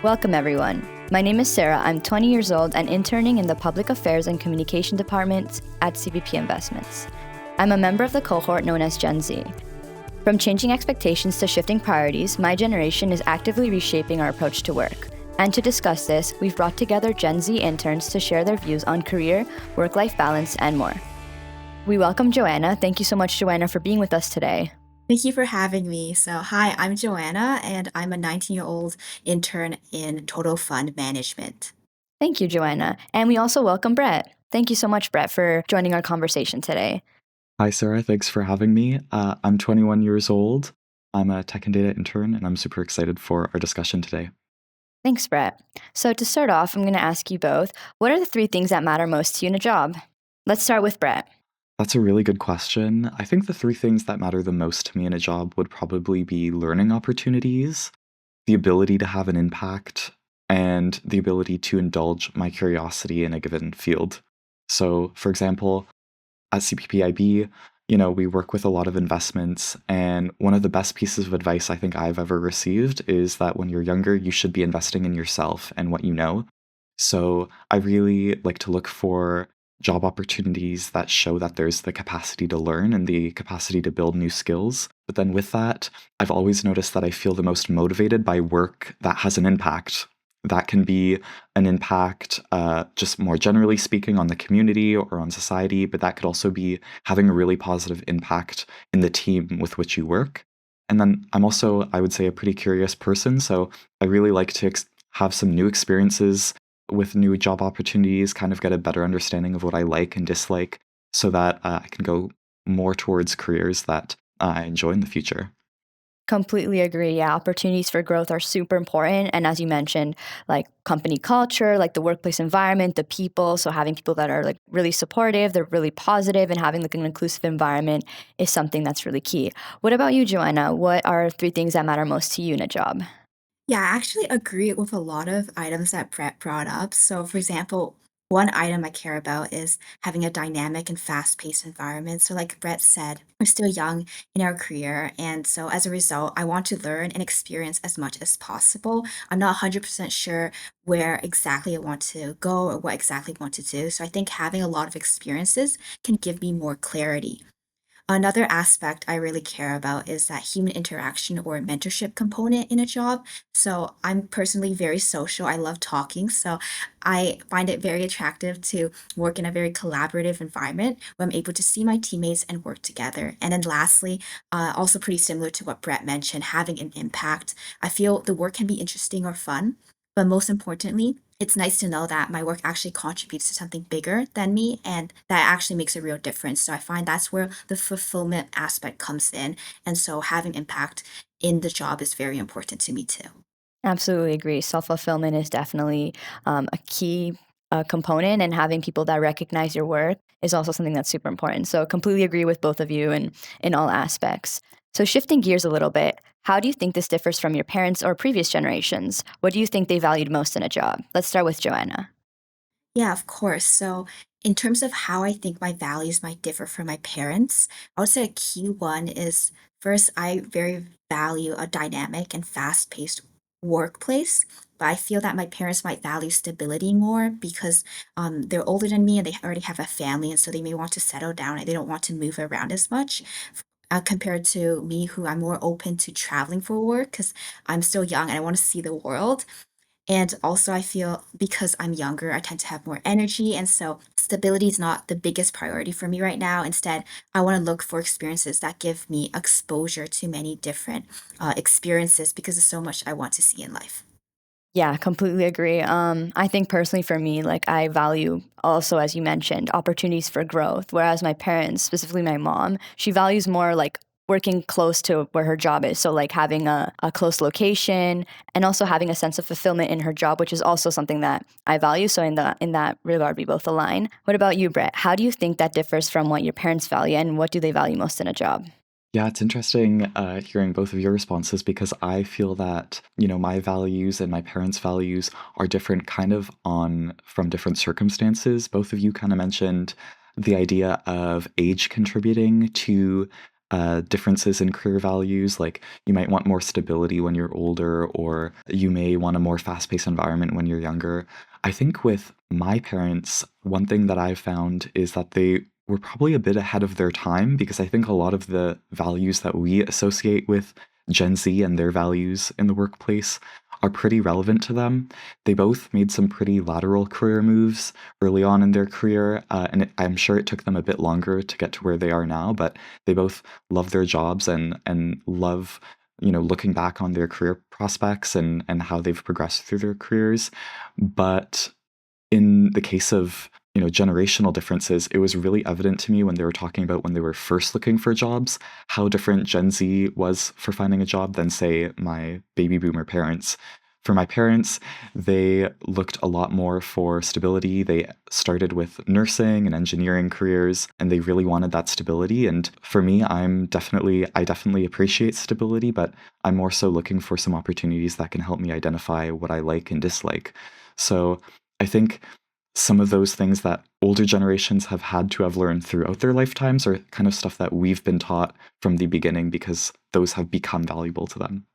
Welcome, everyone. My name is Sarah. I'm 20 years old and interning in the Public Affairs and Communication Department at CPP Investments. I'm a member of the cohort known as Gen Z. From changing expectations to shifting priorities, my generation is actively reshaping our approach to work. And to discuss this, we've brought together Gen Z interns to share their views on career, work-life balance, and more. We welcome Joanna. Thank you so much, Joanna, for being with us today. Thank you for having me. So, hi, I'm Joanna, and I'm a 19-year-old intern in total fund management. Thank you, Joanna. And we also welcome Brett. Thank you so much, Brett, for joining our conversation today. Hi, Sarah. Thanks for having me. I'm 21 years old. I'm a tech and data intern, and I'm super excited for our discussion today. Thanks, Brett. So, to start off, I'm going to ask you both, what are the three things that matter most to you in a job? Let's start with Brett. That's a really good question. I think the three things that matter the most to me in a job would probably be learning opportunities, the ability to have an impact, and the ability to indulge my curiosity in a given field. So, for example, at CPPIB, we work with a lot of investments, and one of the best pieces of advice I think I've ever received is that when you're younger, you should be investing in yourself and what you know. So I really like to look for job opportunities that show that there's the capacity to learn and the capacity to build new skills. But then with that, I've always noticed that I feel the most motivated by work that has an impact. That can be an impact, just more generally speaking, on the community or on society, but that could also be having a really positive impact in the team with which you work. And then I'm also, I would say, a pretty curious person. So I really like to have some new experiences with new job opportunities, kind of get a better understanding of what I like and dislike so that I can go more towards careers that I enjoy in the future. Completely agree. Yeah, opportunities for growth are super important. And as you mentioned, like company culture, like the workplace environment, the people. So having people that are like really supportive, they're really positive, and having like an inclusive environment is something that's really key. What about you, Joanna? What are three things that matter most to you in a job? Yeah, I actually agree with a lot of items that Brett brought up. So, for example, one item I care about is having a dynamic and fast-paced environment. So, like Brett said, we're still young in our career. And so, as a result, I want to learn and experience as much as possible. I'm not 100% sure where exactly I want to go or what exactly I want to do. So, I think having a lot of experiences can give me more clarity. Another aspect I really care about is that human interaction or mentorship component in a job. So I'm personally very social. I love talking. So I find it very attractive to work in a very collaborative environment where I'm able to see my teammates and work together. And then lastly, also pretty similar to what Brett mentioned, having an impact. I feel the work can be interesting or fun, but most importantly, it's nice to know that my work actually contributes to something bigger than me and that actually makes a real difference. So I find that's where the fulfillment aspect comes in. And so having impact in the job is very important to me too. Absolutely agree. Self fulfillment is definitely a key component, and having people that recognize your work is also something that's super important. So, completely agree with both of you in all aspects. So, shifting gears a little bit, how do you think this differs from your parents or previous generations? What do you think they valued most in a job? Let's start with Joanna. Yeah, of course. So, in terms of how I think my values might differ from my parents, I would say a key one is first, I very value a dynamic and fast paced workplace. But I feel that my parents might value stability more because they're older than me and they already have a family. And so they may want to settle down and they don't want to move around as much. Compared to me, who I'm more open to traveling for work because I'm still young and I want to see the world. And also, I feel because I'm younger, I tend to have more energy. And so, stability is not the biggest priority for me right now. Instead, I want to look for experiences that give me exposure to many different experiences because there's so much I want to see in life. Yeah, completely agree. I think personally for me, like I value also, as you mentioned, opportunities for growth. Whereas my parents, specifically my mom, she values more like working close to where her job is. So like having a close location and also having a sense of fulfillment in her job, which is also something that I value. So in that regard, we both align. What about you, Brett? How do you think that differs from what your parents value, and what do they value most in a job? Yeah, it's interesting hearing both of your responses because I feel that, my values and my parents' values are different kind of on from different circumstances. Both of you kind of mentioned the idea of age contributing to differences in career values. Like you might want more stability when you're older, or you may want a more fast-paced environment when you're younger. I think with my parents, one thing that I've found is that they were probably a bit ahead of their time, because I think a lot of the values that we associate with Gen Z and their values in the workplace are pretty relevant to them. They both made some pretty lateral career moves early on in their career, I'm sure it took them a bit longer to get to where they are now, but they both love their jobs and love, looking back on their career prospects and how they've progressed through their careers. But in the case of, generational differences, it was really evident to me when they were talking about when they were first looking for jobs, how different Gen Z was for finding a job than, say, my baby boomer parents. For my parents, they looked a lot more for stability. They started with nursing and engineering careers, and they really wanted that stability. And for me, I definitely appreciate stability, but I'm more so looking for some opportunities that can help me identify what I like and dislike. So I think some of those things that older generations have had to have learned throughout their lifetimes are kind of stuff that we've been taught from the beginning, because those have become valuable to them.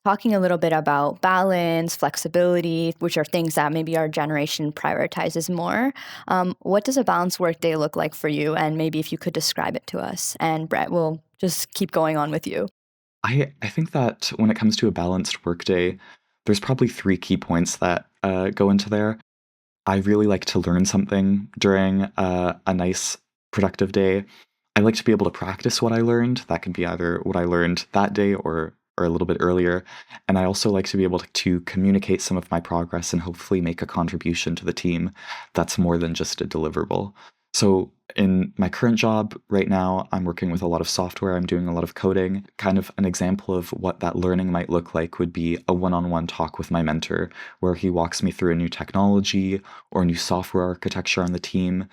Talking a little bit about balance, flexibility, which are things that maybe our generation prioritizes more. What does a balanced workday look like for you? And maybe if you could describe it to us. And Brett, we'll just keep going on with you. I think that when it comes to a balanced workday, there's probably three key points that go into there. I really like to learn something during a nice, productive day. I like to be able to practice what I learned. That can be either what I learned that day or a little bit earlier. And I also like to be able to communicate some of my progress and hopefully make a contribution to the team that's more than just a deliverable. So in my current job right now, I'm working with a lot of software. I'm doing a lot of coding. Kind of an example of what that learning might look like would be a one-on-one talk with my mentor, where he walks me through a new technology or new software architecture on the team.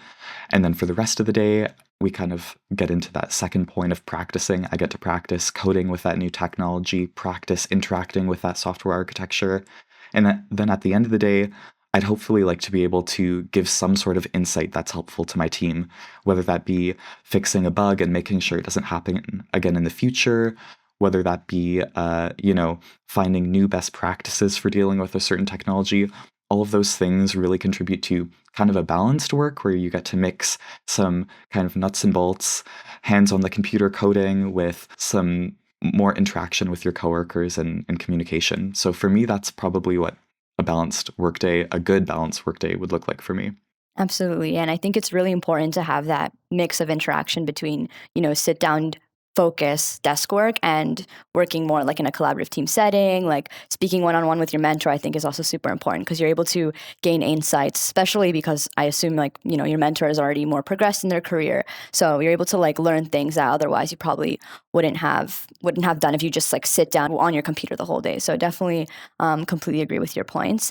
And then for the rest of the day, we kind of get into that second point of practicing. I get to practice coding with that new technology, practice interacting with that software architecture. And then at the end of the day, I'd hopefully like to be able to give some sort of insight that's helpful to my team, whether that be fixing a bug and making sure it doesn't happen again in the future, whether that be, finding new best practices for dealing with a certain technology. All of those things really contribute to kind of a balanced work where you get to mix some kind of nuts and bolts, hands on the computer coding with some more interaction with your coworkers and communication. So for me, that's probably what a good balanced workday would look like for me. Absolutely. And I think it's really important to have that mix of interaction between, sit down, focus desk work and working more like in a collaborative team setting, like speaking one-on-one with your mentor, I think is also super important because you're able to gain insights, especially because I assume like, your mentor is already more progressed in their career. So you're able to like learn things that otherwise you probably wouldn't have done if you just like sit down on your computer the whole day. So definitely completely agree with your points.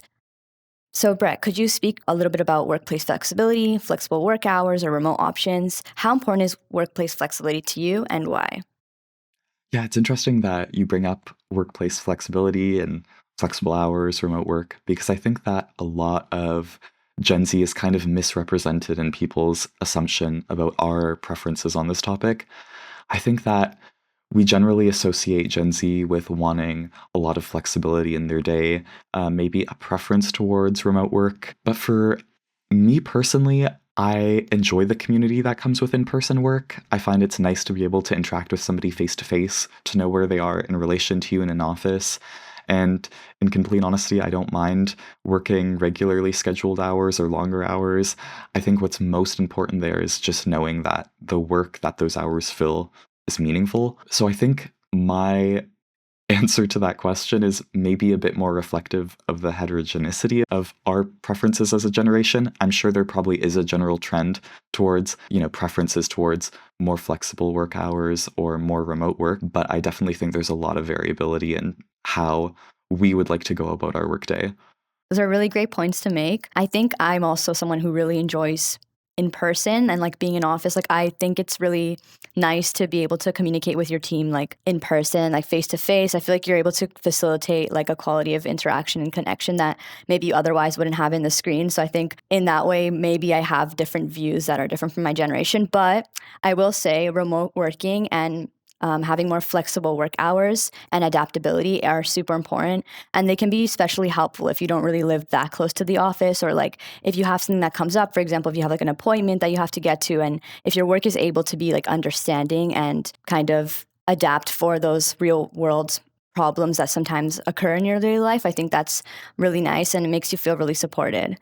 So, Brett, could you speak a little bit about workplace flexibility, flexible work hours, or remote options? How important is workplace flexibility to you and why? Yeah, it's interesting that you bring up workplace flexibility and flexible hours, remote work, because I think that a lot of Gen Z is kind of misrepresented in people's assumption about our preferences on this topic. I think that we generally associate Gen Z with wanting a lot of flexibility in their day, maybe a preference towards remote work. But for me personally, I enjoy the community that comes with in-person work. I find it's nice to be able to interact with somebody face to face, to know where they are in relation to you in an office. And in complete honesty, I don't mind working regularly scheduled hours or longer hours. I think what's most important there is just knowing that the work that those hours fill is meaningful. So I think my answer to that question is maybe a bit more reflective of the heterogeneity of our preferences as a generation. I'm sure there probably is a general trend towards, preferences towards more flexible work hours or more remote work, but I definitely think there's a lot of variability in how we would like to go about our workday. Those are really great points to make. I think I'm also someone who really enjoys in person and like being in office. Like I think it's really nice to be able to communicate with your team like in person, like face to face. I feel like you're able to facilitate like a quality of interaction and connection that maybe you otherwise wouldn't have in the screen. So I think in that way, maybe I have different views that are different from my generation. But I will say remote working and having more flexible work hours and adaptability are super important. And they can be especially helpful if you don't really live that close to the office, or like if you have something that comes up, for example, if you have like an appointment that you have to get to, and if your work is able to be like understanding and kind of adapt for those real world problems that sometimes occur in your daily life, I think that's really nice and it makes you feel really supported.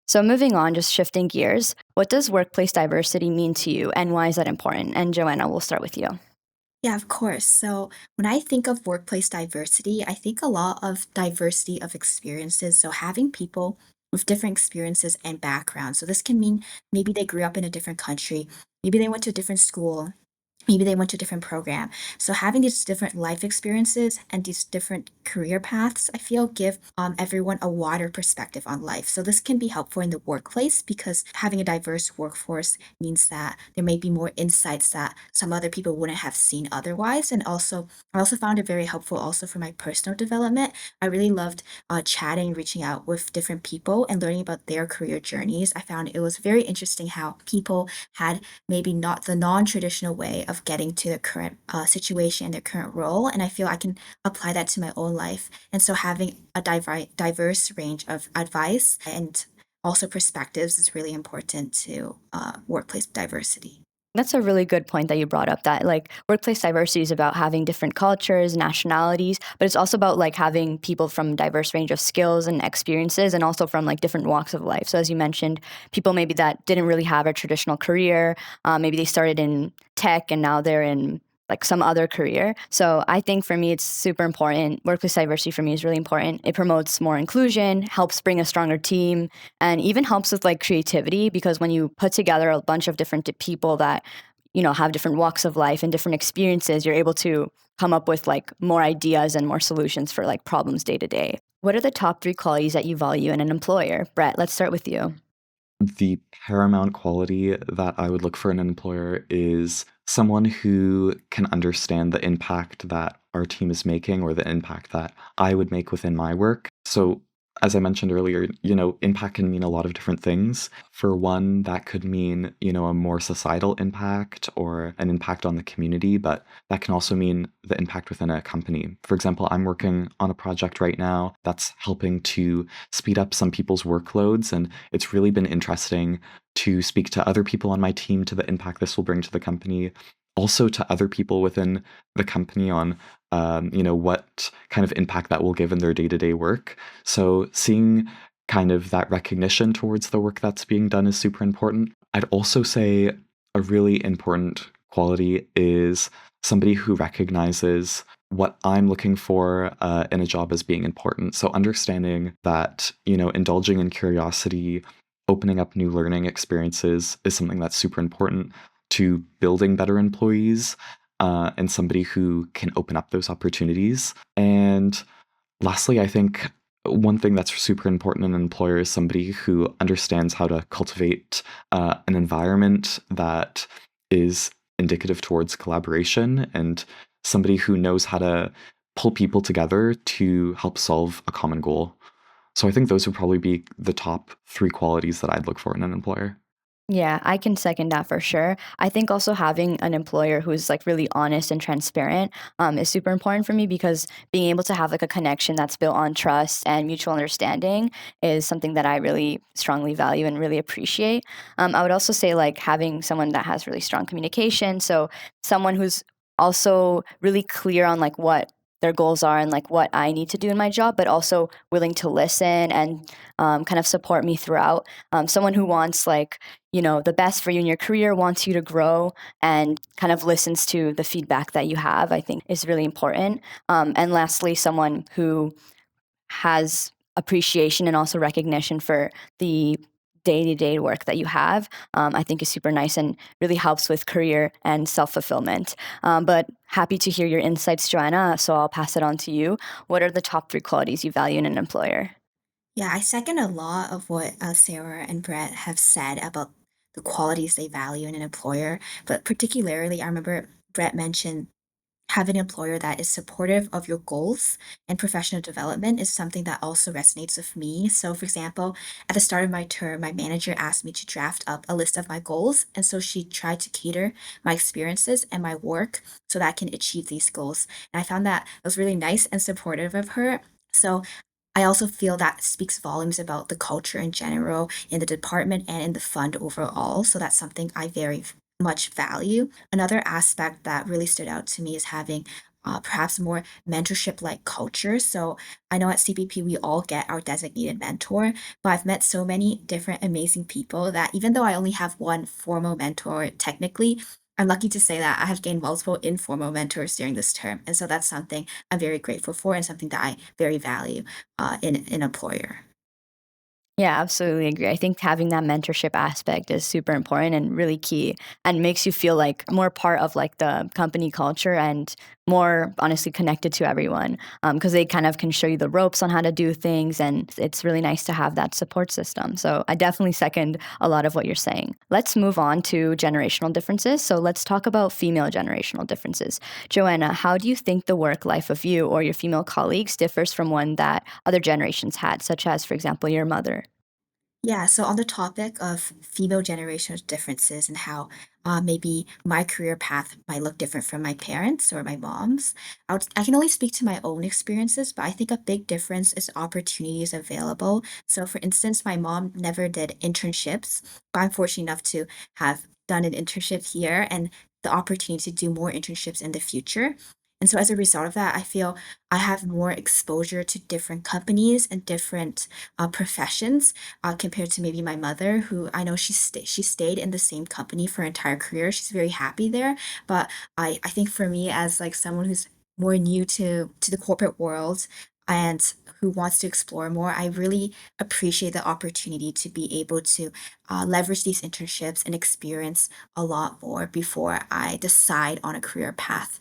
So, moving on, just shifting gears, what does workplace diversity mean to you and why is that important? And Joanna, we'll start with you. Yeah, of course. So when I think of workplace diversity, I think a lot of diversity of experiences. So having people with different experiences and backgrounds. So this can mean maybe they grew up in a different country, maybe they went to a different school, maybe they went to a different program. So having these different life experiences and these different career paths, I feel give everyone a wider perspective on life. So this can be helpful in the workplace because having a diverse workforce means that there may be more insights that some other people wouldn't have seen otherwise. And also, I also found it very helpful also for my personal development. I really loved chatting, reaching out with different people and learning about their career journeys. I found it was very interesting how people had maybe not the non-traditional way of getting to their current situation, their current role. And I feel I can apply that to my own life. And so having a diverse range of advice and also perspectives is really important to workplace diversity. That's a really good point that you brought up, that like workplace diversity is about having different cultures, nationalities, but it's also about like having people from diverse range of skills and experiences and also from like different walks of life. So as you mentioned, people maybe that didn't really have a traditional career, maybe they started in tech and now they're in like some other career. So I think for me, it's super important. Workplace diversity for me is really important. It promotes more inclusion, helps bring a stronger team, and even helps with like creativity, because when you put together a bunch of different people that have different walks of life and different experiences, you're able to come up with like more ideas and more solutions for like problems day to day. What are the top 3 qualities that you value in an employer? Brett, let's start with you. The paramount quality that I would look for in an employer is someone who can understand the impact that our team is making or the impact that I would make within my work. So, as I mentioned earlier, impact can mean a lot of different things. For one, that could mean, a more societal impact or an impact on the community, but that can also mean the impact within a company. For example, I'm working on a project right now that's helping to speed up some people's workloads, and it's really been interesting to speak to other people on my team to the impact this will bring to the company, also to other people within the company on what kind of impact that will give in their day-to-day work. So seeing kind of that recognition towards the work that's being done is super important. I'd also say a really important quality is somebody who recognizes what I'm looking for in a job as being important. So understanding that, indulging in curiosity, opening up new learning experiences is something that's super important to building better employees, and somebody who can open up those opportunities. And lastly, I think one thing that's super important in an employer is somebody who understands how to cultivate an environment that is indicative towards collaboration, and somebody who knows how to pull people together to help solve a common goal. So I think those would probably be the top 3 qualities that I'd look for in an employer. Yeah, I can second that for sure. I think also having an employer who's like really honest and transparent is super important for me, because being able to have like a connection that's built on trust and mutual understanding is something that I really strongly value and really appreciate. I would also say like having someone that has really strong communication. So someone who's also really clear on like what their goals are and like what I need to do in my job, but also willing to listen and kind of support me throughout. Someone who wants like the best for you in your career, wants you to grow, and kind of listens to the feedback that you have, I think is really important. And lastly, someone who has appreciation and also recognition for the day-to-day work that you have, I think is super nice and really helps with career and self-fulfillment. But happy to hear your insights, Joanna, so I'll pass it on to you. What are the top 3 qualities you value in an employer? Yeah, I second a lot of what Sarah and Brett have said about the qualities they value in an employer. But particularly, I remember Brett mentioned having an employer that is supportive of your goals and professional development is something that also resonates with me. So, for example, at the start of my term, my manager asked me to draft up a list of my goals. And so she tried to cater my experiences and my work so that I can achieve these goals. And I found that it was really nice and supportive of her. So, I also feel that speaks volumes about the culture in general, in the department, and in the fund overall. So that's something I very much value. Another aspect that really stood out to me is having perhaps more mentorship like culture. So I know at CPP we all get our designated mentor, but I've met so many different amazing people that even though I only have one formal mentor technically, I'm lucky to say that I have gained multiple informal mentors during this term. And so that's something I'm very grateful for and something that I very value in an employer. Yeah, absolutely agree. I think having that mentorship aspect is super important and really key and makes you feel like more part of like the company culture and more honestly connected to everyone because they kind of can show you the ropes on how to do things. And it's really nice to have that support system. So I definitely second a lot of what you're saying. Let's move on to generational differences. So let's talk about female generational differences. Joanna, how do you think the work life of you or your female colleagues differs from one that other generations had, such as, for example, your mother? Yeah, so on the topic of female generational differences and how maybe my career path might look different from my parents or my mom's, I can only speak to my own experiences, but I think a big difference is opportunities available. So, for instance, my mom never did internships, but I'm fortunate enough to have done an internship here and the opportunity to do more internships in the future. And so, as a result of that, I feel I have more exposure to different companies and different professions compared to maybe my mother, who I know she stayed in the same company for her entire career. She's very happy there, but I think for me as like someone who's more new to the corporate world and who wants to explore more, I really appreciate the opportunity to be able to leverage these internships and experience a lot more before I decide on a career path.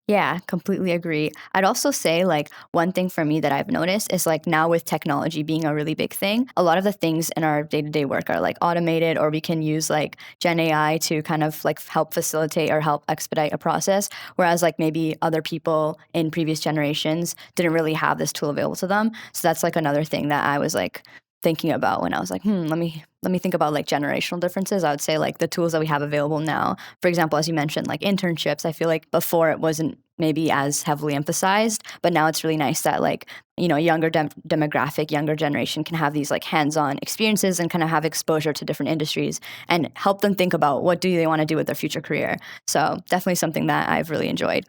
Yeah, completely agree. I'd also say, like, one thing for me that I've noticed is like now with technology being a really big thing, a lot of the things in our day to day work are like automated, or we can use like Gen AI to kind of like help facilitate or help expedite a process. Whereas, like, maybe other people in previous generations didn't really have this tool available to them. So that's like another thing that I was like thinking about when I was like, let me think about like generational differences. I would say like the tools that we have available now, for example, as you mentioned, like internships, I feel like before it wasn't maybe as heavily emphasized, but now it's really nice that like, a younger demographic, younger generation can have these like hands-on experiences and kind of have exposure to different industries and help them think about what do they want to do with their future career. So definitely something that I've really enjoyed.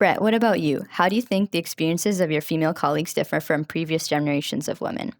Brett, what about you? How do you think the experiences of your female colleagues differ from previous generations of women?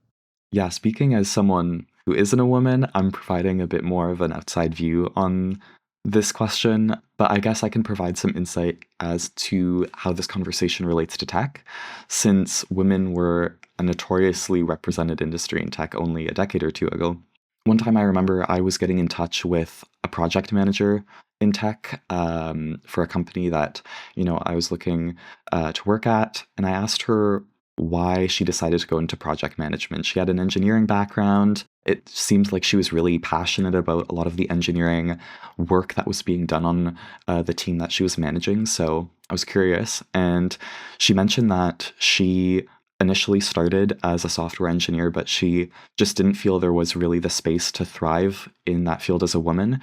Yeah, speaking as someone who isn't a woman, I'm providing a bit more of an outside view on this question, but I guess I can provide some insight as to how this conversation relates to tech, since women were a notoriously represented industry in tech only a decade or two ago. One time I remember I was getting in touch with a project manager in tech for a company that, I was looking to work at, and I asked her why she decided to go into project management. She had an engineering background. It seemed like she was really passionate about a lot of the engineering work that was being done on the team that she was managing. So I was curious. And she mentioned that she initially started as a software engineer, but she just didn't feel there was really the space to thrive in that field as a woman.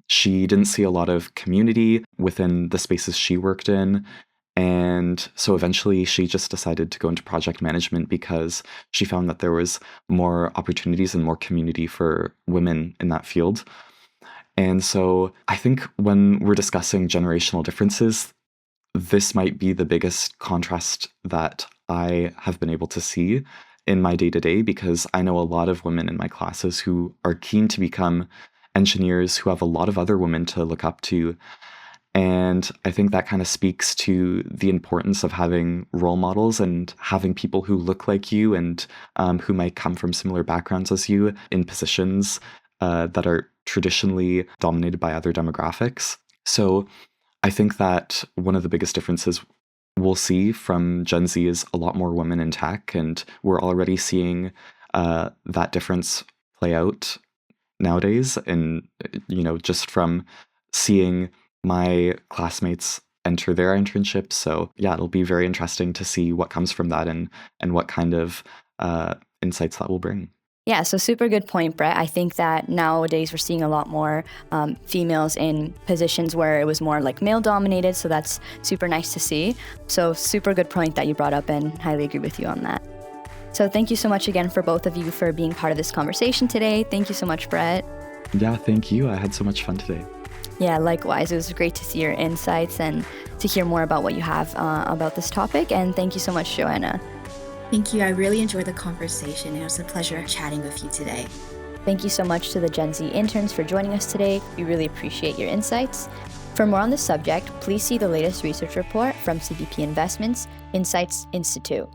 She didn't see a lot of community within the spaces she worked in. And so eventually she just decided to go into project management because she found that there was more opportunities and more community for women in that field. And so I think when we're discussing generational differences, this might be the biggest contrast that I have been able to see in my day to day because I know a lot of women in my classes who are keen to become engineers who have a lot of other women to look up to, and I think that kind of speaks to the importance of having role models and having people who look like you and who might come from similar backgrounds as you in positions that are traditionally dominated by other demographics. So I think that one of the biggest differences we'll see from Gen Z is a lot more women in tech, and we're already seeing that difference play out nowadays. And, just from seeing my classmates enter their internships. So yeah, it'll be very interesting to see what comes from that and what kind of insights that will bring. Yeah, so super good point, Brett. I think that nowadays we're seeing a lot more females in positions where it was more like male dominated, so that's super nice to see. So super good point that you brought up, and highly agree with you on that. So thank you so much again for both of you for being part of this conversation today. Thank you so much, Brett. Yeah, thank you. I had so much fun today. Yeah, likewise. It was great to see your insights and to hear more about what you have about this topic. And thank you so much, Joanna. Thank you. I really enjoyed the conversation. It was a pleasure chatting with you today. Thank you so much to the Gen Z interns for joining us today. We really appreciate your insights. For more on this subject, please see the latest research report from CPP Investments Insights Institute.